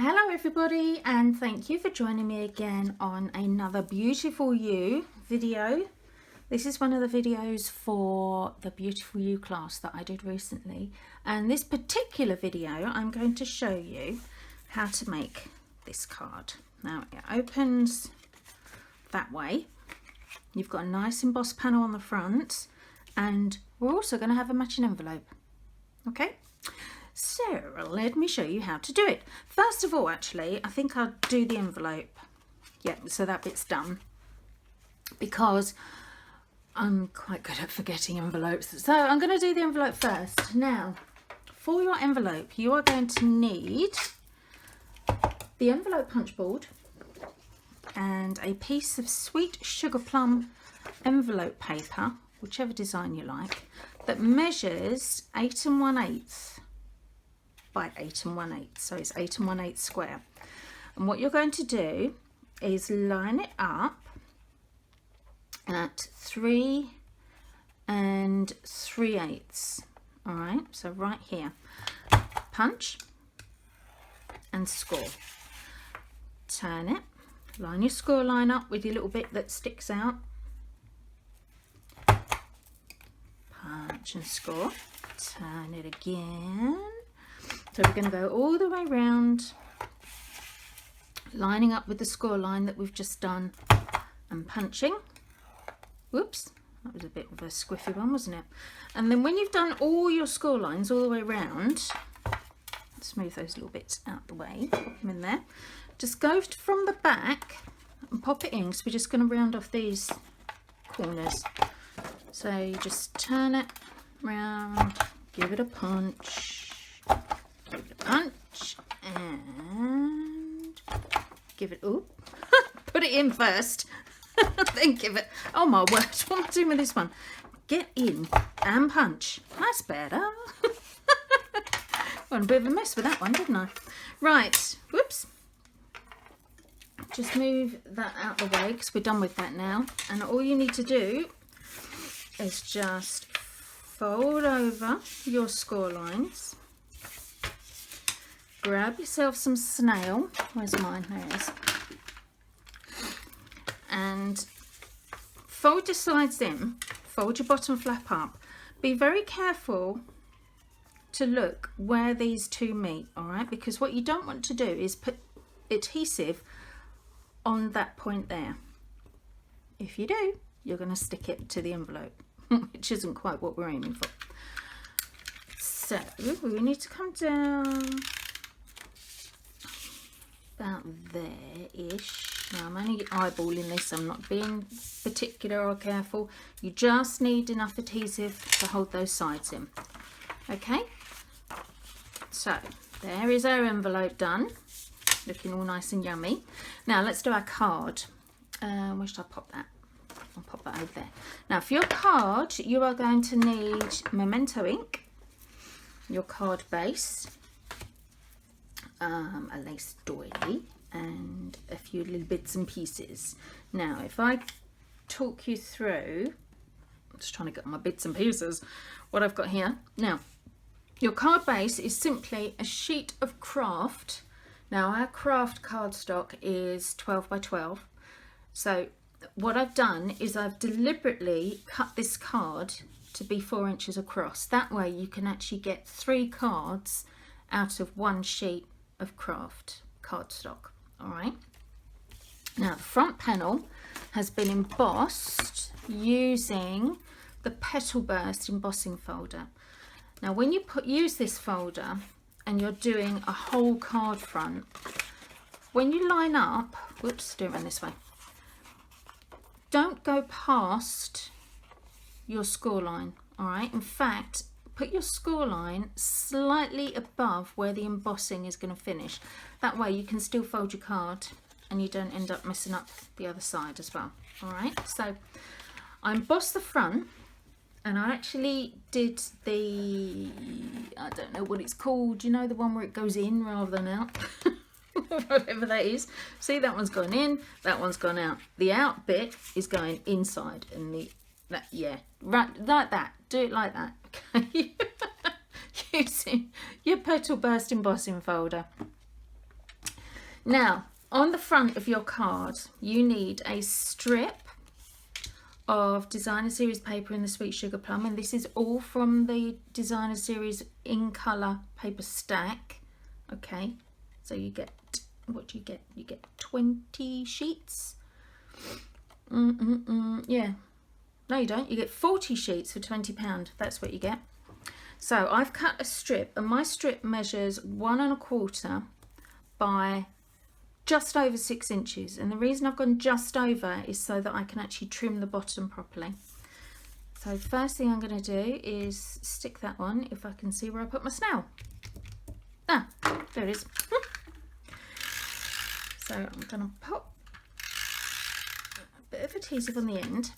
Hello everybody, and thank you for joining me again on another Beautiful You video. This is one of the videos for the Beautiful You class that I did recently, and this particular video I'm going to show you how to make this card. Now it opens that way. You've got a nice embossed panel on the front, and we're also going to have a matching envelope. Okay, so let me show you how to do it. First of all, actually, I think I'll do the envelope. Yeah, so that bit's done, because I'm quite good at forgetting envelopes. So I'm going to do the envelope first. Now, for your envelope, you are going to need the envelope punch board and a piece of sweet sugar plum envelope paper, whichever design you like, that measures 8 1/8 by 8 1/8, so it's 8 1/8 square. And what you're going to do is line it up at 3 3/8. All right, so right here, punch and score. Turn it, line your score line up with your little bit that sticks out, punch and score. Turn it again. So we're going to go all the way around, lining up with the score line that we've just done and punching. Whoops, that was a bit of a squiffy one, wasn't it? And then when you've done all your score lines all the way around, let's move those little bits out the way, pop them in there. Just go from the back and pop it in, because we're just going to round off these corners. So you just turn it round, give it a punch, give it a punch, and give it, ooh, put it in first, then give it, oh my word, what am I doing with this one? Get in and punch. That's better. Got a bit of a mess with that one, didn't I? Right, whoops. Just move that out the way, because we're done with that now. And all you need to do is just fold over your score lines, grab yourself some snail, where's mine, there it is, and fold your sides in, fold your bottom flap up. Be very careful to look where these two meet, all right, because what you don't want to do is put adhesive on that point there. If you do, you're going to stick it to the envelope, which isn't quite what we're aiming for. So we need to come down about there-ish. Now I'm only eyeballing this, I'm not being particular or careful. You just need enough adhesive to hold those sides in. Okay, so there is our envelope done, looking all nice and yummy. Now let's do our card. Where should I pop that? I'll pop that over there. Now for your card, you are going to need Memento ink, your card base, a lace doily, and a few little bits and pieces. Now if I talk you through, I'm just trying to get my bits and pieces, what I've got here. Now your card base is simply a sheet of craft. Now our craft cardstock is 12 by 12. So what I've done is I've deliberately cut this card to be 4 inches across. That way you can actually get 3 cards out of one sheet of craft cardstock. All right. Now the front panel has been embossed using the Petal Burst embossing folder. Now when you use this folder and you're doing a whole card front, when you line up, whoops, do it around this way, don't go past your score line, all right? In fact, put your score line slightly above where the embossing is going to finish. That way you can still fold your card and you don't end up messing up the other side as well, all right? So I embossed the front, and I actually did the, I don't know what it's called, you know, the one where it goes in rather than out. Whatever that is. See, that one's gone in, that one's gone out. The out bit is going inside, and yeah, right, like that. Do it like that, okay? Using your Petal Burst embossing folder. Now, on the front of your card, you need a strip of Designer Series paper in the Sweet Sugar Plum, and this is all from the Designer Series in colour paper stack. Okay, so you get, what do you get? You get 20 sheets. Yeah, no you don't, you get 40 sheets for £20. That's what you get. So I've cut a strip, and my strip measures 1 1/4 by just over 6 inches, and the reason I've gone just over is so that I can actually trim the bottom properly. So first thing I'm going to do is stick that one, if I can see where I put my snail. Ah, there it is. So I'm going to pop a bit of adhesive on the end,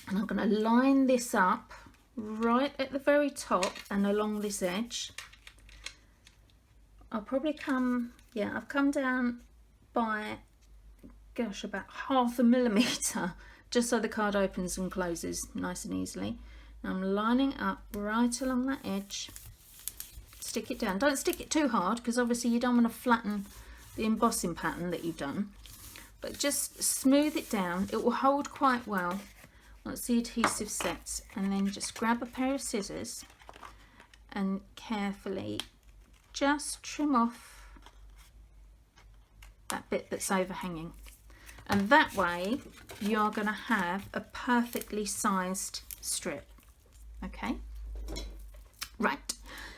and I'm going to line this up right at the very top and along this edge. I'll probably come, yeah, I've come down by, gosh, about 1/2 millimetre, just so the card opens and closes nice and easily. Now I'm lining up right along that edge. Stick it down. Don't stick it too hard, because obviously you don't want to flatten the embossing pattern that you've done, but just smooth it down. It will hold quite well once the adhesive sets, and then just grab a pair of scissors and carefully just trim off that bit that's overhanging, and that way you're going to have a perfectly sized strip. Okay, right,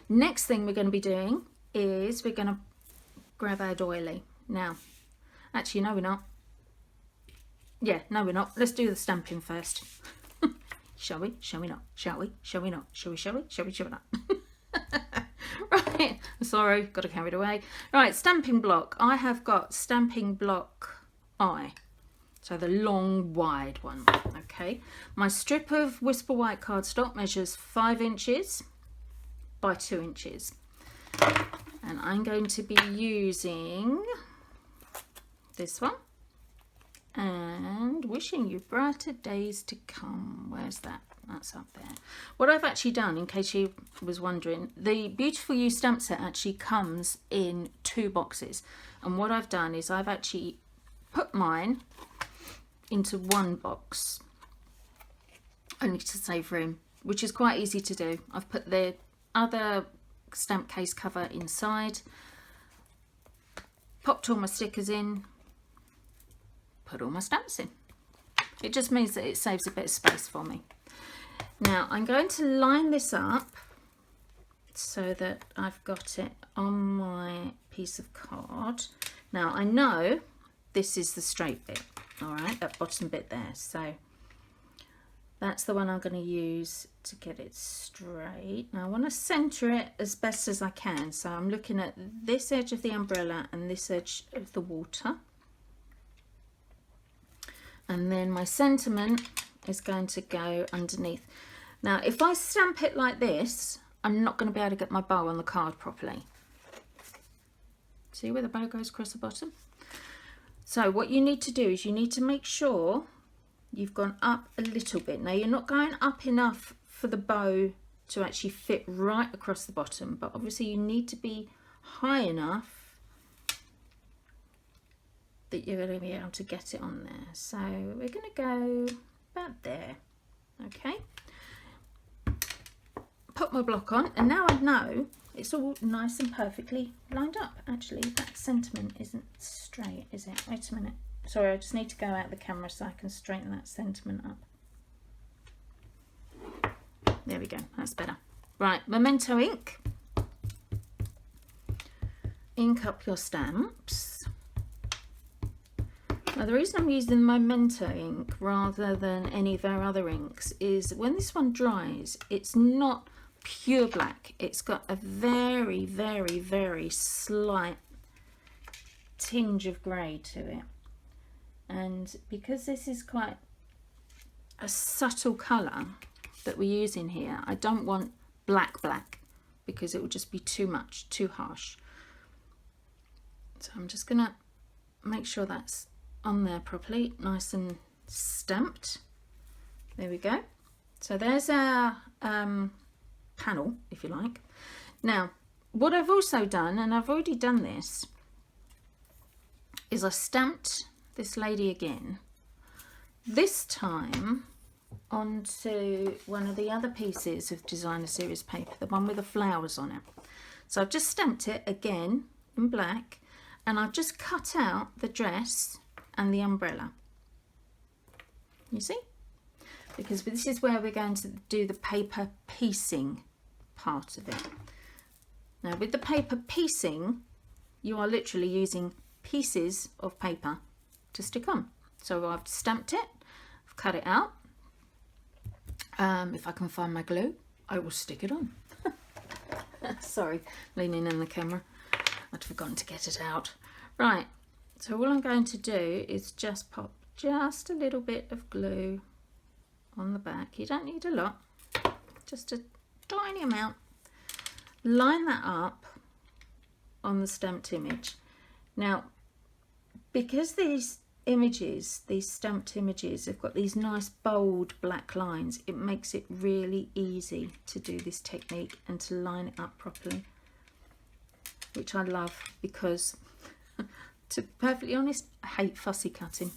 next thing we're going to be doing is we're going to grab our doily. Now, actually no we're not. Yeah, no we're not. Let's do the stamping first. Shall we? Shall we not? Shall we? Shall we not? Shall we? Shall we? Shall we? Shall we not? Right, sorry, got to carry it away. Right, stamping block. I have got stamping block I, so the long wide one. Okay, my strip of Whisper White cardstock measures 5 inches by 2 inches, and I'm going to be using this one. And wishing you brighter days to come. Where's that? That's up there. What I've actually done, in case you was wondering, the Beautiful You stamp set actually comes in 2 boxes, and what I've done is I've actually put mine into 1 box only to save room, which is quite easy to do. I've put the other stamp case cover inside, popped all my stickers in, put all my stamps in. It just means that it saves a bit of space for me. Now I'm going to line this up so that I've got it on my piece of card. Now I know this is the straight bit, all right, that bottom bit there, so that's the one I'm going to use to get it straight. Now I want to center it as best as I can, so I'm looking at this edge of the umbrella and this edge of the water. And then my sentiment is going to go underneath. Now if I stamp it like this, I'm not going to be able to get my bow on the card properly. See where the bow goes across the bottom? So what you need to do is you need to make sure you've gone up a little bit. Now you're not going up enough for the bow to actually fit right across the bottom, but obviously you need to be high enough that you're going to be able to get it on there. So we're going to go about there. Okay, put my block on, and now I know it's all nice and perfectly lined up. Actually that sentiment isn't straight, is it? Wait a minute, sorry, I just need to go out the camera so I can straighten that sentiment up. There we go, that's better. Right, Memento ink. Ink up your stamps. Now the reason I'm using Memento ink rather than any of our other inks is when this one dries, it's not pure black. It's got a very, very, very slight tinge of grey to it. And because this is quite a subtle colour that we're using here, I don't want black because it will just be too much, too harsh. So I'm just going to make sure that's on there properly, nice and stamped. There we go. So there's our panel, if you like. Now what I've also done, and I've already done this, is I stamped this lady again, this time onto one of the other pieces of designer series paper, the one with the flowers on it. So I've just stamped it again in black, and I've just cut out the dress and the umbrella. You see? Because this is where we're going to do the paper piecing part of it. Now with the paper piecing, you are literally using pieces of paper to stick on. So I've stamped it, I've cut it out. If I can find my glue, I will stick it on. Sorry, leaning in the camera. I'd forgotten to get it out. Right, so all I'm going to do is just pop just a little bit of glue on the back. You don't need a lot, just a tiny amount. Line that up on the stamped image. Now, because these images, these stamped images, have got these nice bold black lines, it makes it really easy to do this technique and to line it up properly, which I love, because to be perfectly honest, I hate fussy cutting.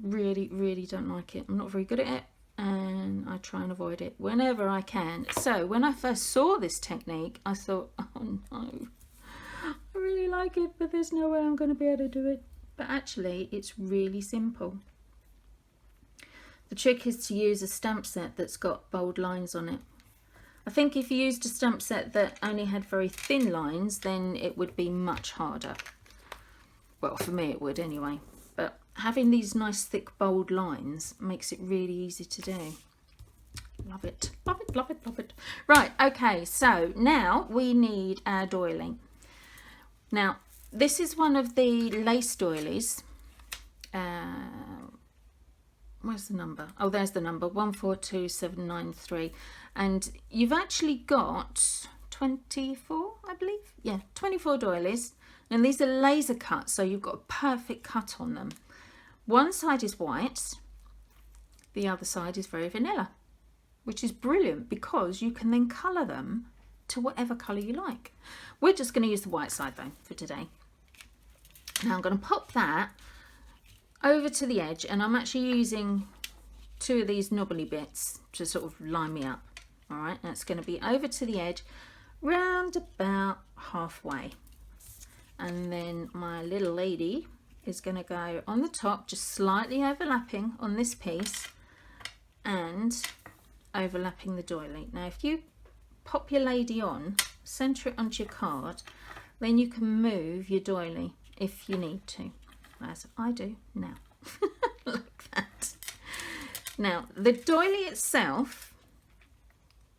Really don't like it. I'm not very good at it, and I try and avoid it whenever I can. So when I first saw this technique, I thought, oh no, I really like it, but there's no way I'm going to be able to do it. But actually it's really simple. The trick is to use a stamp set that's got bold lines on it. I think if you used a stamp set that only had very thin lines, then it would be much harder. Well, for me it would anyway. But having these nice thick bold lines makes it really easy to do. Love it, love it, love it, love it. Right, okay, so now we need our doily. Now, this is one of the lace doilies. Where's the number? Oh, there's the number, 142793. And you've actually got 24, I believe. Yeah, 24 doilies. And these are laser cut, so you've got a perfect cut on them. One side is white, the other side is very vanilla, which is brilliant because you can then colour them to whatever colour you like. We're just going to use the white side though for today. Now I'm going to pop that over to the edge, and I'm actually using two of these knobbly bits to sort of line me up. All right, and it's going to be over to the edge, round about halfway. And then my little lady is going to go on the top, just slightly overlapping on this piece and overlapping the doily. Now if you pop your lady on, centre it onto your card, then you can move your doily if you need to, as I do now. Like that. Now the doily itself,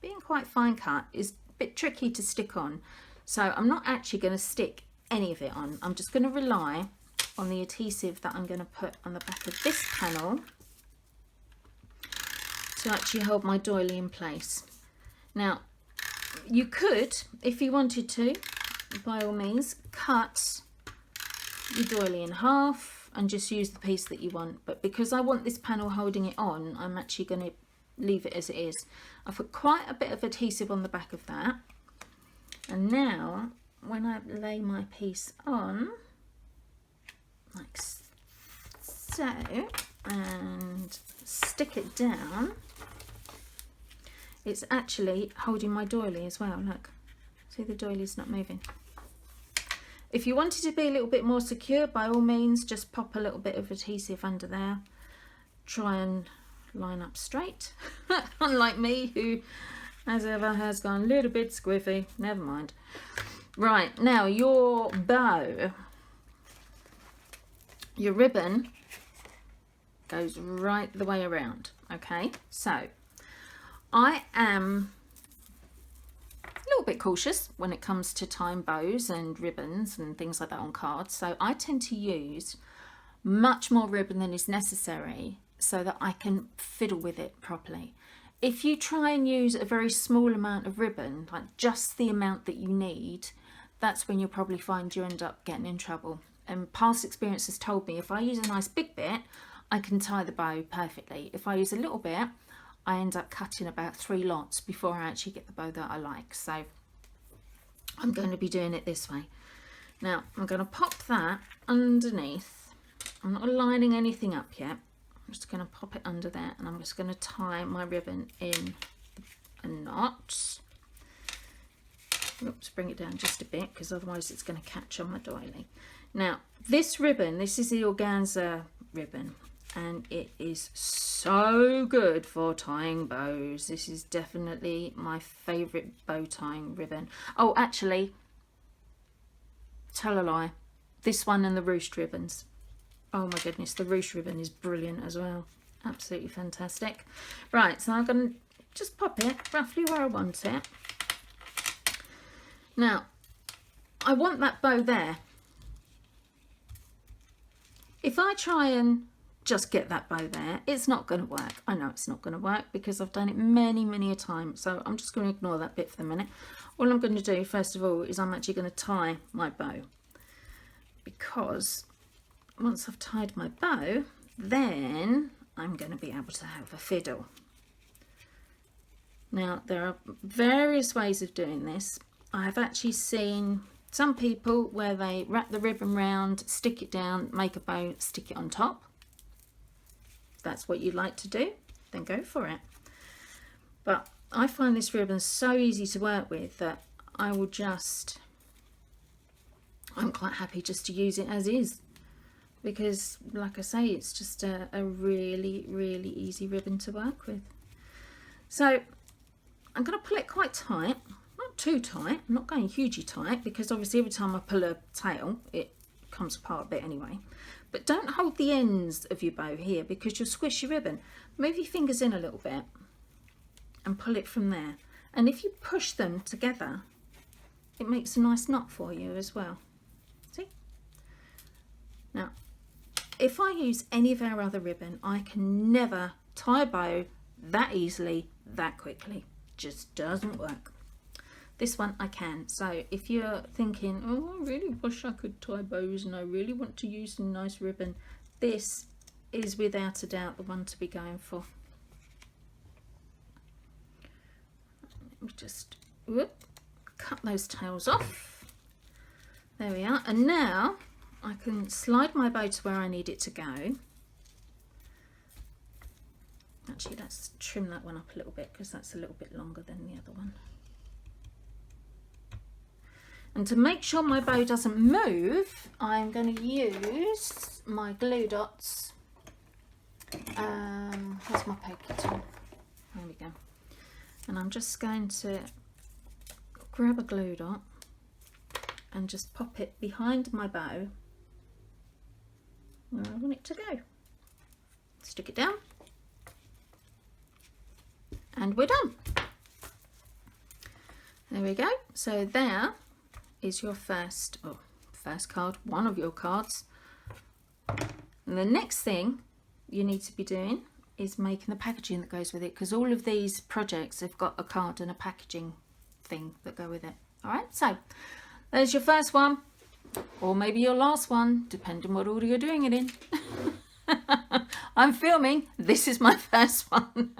being quite fine cut, is a bit tricky to stick on, so I'm not actually going to stick any of it on. I'm just going to rely on the adhesive that I'm going to put on the back of this panel to actually hold my doily in place. Now you could, if you wanted to, by all means, cut your doily in half and just use the piece that you want, but because I want this panel holding it on, I'm actually going to leave it as it is. I've put quite a bit of adhesive on the back of that, and now when I lay my piece on like so and stick it down, it's actually holding my doily as well. Look, see, the doily's not moving. If you wanted to be a little bit more secure, by all means just pop a little bit of adhesive under there, try and line up straight. Unlike me, who as ever has gone a little bit squiffy. Never mind. Right, now your bow, your ribbon goes right the way around. Okay, so I am a little bit cautious when it comes to tying bows and ribbons and things like that on cards, so I tend to use much more ribbon than is necessary so that I can fiddle with it properly. If you try and use a very small amount of ribbon, like just the amount that you need, that's when you'll probably find you end up getting in trouble. And past experience has told me if I use a nice big bit, I can tie the bow perfectly. If I use a little bit, I end up cutting about 3 lots before I actually get the bow that I like. So I'm going to be doing it this way. Now I'm going to pop that underneath. I'm not lining anything up yet. I'm just going to pop it under there, and I'm just going to tie my ribbon in a knot. Oops, bring it down just a bit because otherwise it's going to catch on my doily. Now this ribbon, this is the organza ribbon, and it is so good for tying bows. This is definitely my favourite bow tying ribbon. Oh, actually, tell a lie, this one and the ruched ribbons. Oh my goodness, the ruched ribbon is brilliant as well. Absolutely fantastic. Right, so I'm going to just pop it roughly where I want it. Now, I want that bow there. If I try and just get that bow there, it's not going to work. I know it's not going to work because I've done it many a time. So I'm just going to ignore that bit for the minute. All I'm going to do first of all is I'm actually going to tie my bow, because once I've tied my bow, then I'm going to be able to have a fiddle. Now there are various ways of doing this. I've actually seen some people where they wrap the ribbon round, stick it down, make a bow, stick it on top. If that's what you'd like to do, then go for it. But I find this ribbon so easy to work with that I'm quite happy just to use it as is, because like I say, it's just a really easy ribbon to work with. So I'm going to pull it quite tight. Not too tight, I'm not going hugely tight, because obviously every time I pull a tail it comes apart a bit anyway. But don't hold the ends of your bow here because you'll squish your ribbon. Move your fingers in a little bit and pull it from there. And if you push them together, it makes a nice knot for you as well. See? Now, if I use any of our other ribbon, I can never tie a bow that easily, that quickly. Just doesn't work. This one I can. So if you're thinking, oh, I really wish I could tie bows and I really want to use some nice ribbon, this is without a doubt the one to be going for. Let me just cut those tails off. There we are. And now I can slide my bow to where I need it to go. Actually, let's trim that one up a little bit because that's a little bit longer than the other one. And to make sure my bow doesn't move, I'm going to use my glue dots. Where's my poker tool? There we go. And I'm just going to grab a glue dot and just pop it behind my bow where I want it to go. Stick it down. And we're done. There we go. So there is your first card, one of your cards. And the next thing you need to be doing is making the packaging that goes with it, because all of these projects have got a card and a packaging thing that go with it. All right, so there's your first one, or maybe your last one, depending what order you're doing it in. I'm filming, this is my first one.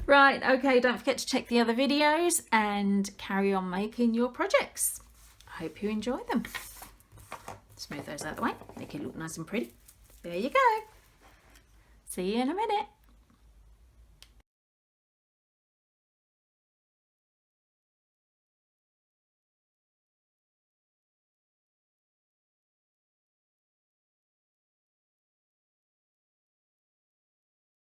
Right, okay, don't forget to check the other videos and carry on making your projects. I hope you enjoy them. Smooth those out of the way, make it look nice and pretty. There you go. See you in a minute.